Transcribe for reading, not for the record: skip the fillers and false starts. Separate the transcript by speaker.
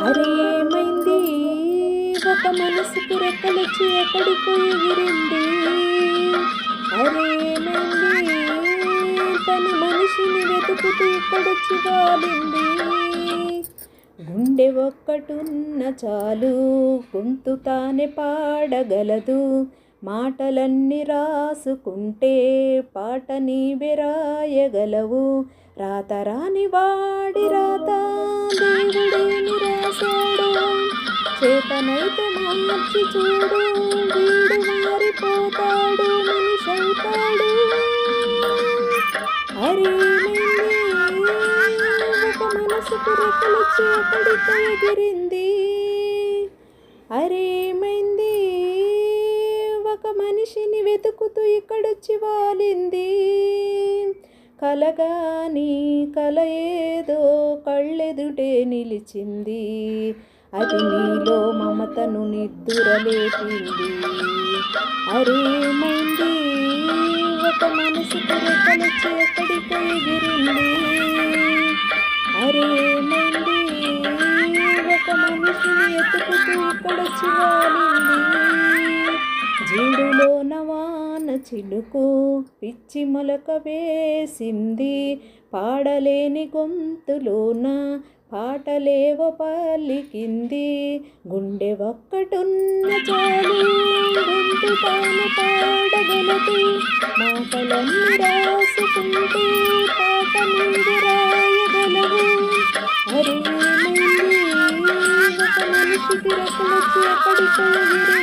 Speaker 1: అరే ఏమైంది ఒక మనసుకు రెక్కలొచ్చి ఎక్కడికో ఎగిరింది. అరే ఏమైంది తను మనిషిని వెతుకుతూ ఇక్కడొచ్చి వాలింది. గుండె ఒక్కటున్న చాలు గొంతు తానే పాడగలదు. మాటలన్నీ రాసుకుంటే పాట నీవే రాయగలవు. రాత రాని వాడి రాత దేవుడేమి రాశాడు. చేతనైతే మార్చి చూడు, వీడు మారిపోతాడు, మనిషి అవుతాడు. అరే ఒక మనసుకు రెక్కలొచ్చి ఎక్కడికో ఎగిరింది. అరే ఏమైంది ఒక మనిషిని వెతుకుతూ ఇక్కడొచ్చి వాలింది. కలగాని కల ఏదో కళ్ళెదుటే నిలిచింది. అది నీలో మమతను నిద్దురలేపింది. అరేమైంది ఒక మనసుకు రెక్కలొచ్చి ఎక్కడికో ఎగిరింది. అరేమైంది ఒక మనిషిని ఎత్తుకుతూ ఇక్కడొచ్చి వాలింది. జీడులోన వాన చిలుకు పిచ్చి మొలక వేసింది. పాడలేని గొంతులోన పాటలేవో పలికింది. గుండె ఒక్కటున్న చాలు గొంతు తాను పాడగలదు. మాటలన్నీ రాసుకుంటే పాట నీవు రాయగలవు. అరే ఒక మనిషికి రెక్కలొచ్చి ఎక్కడికో ఎగిరింది.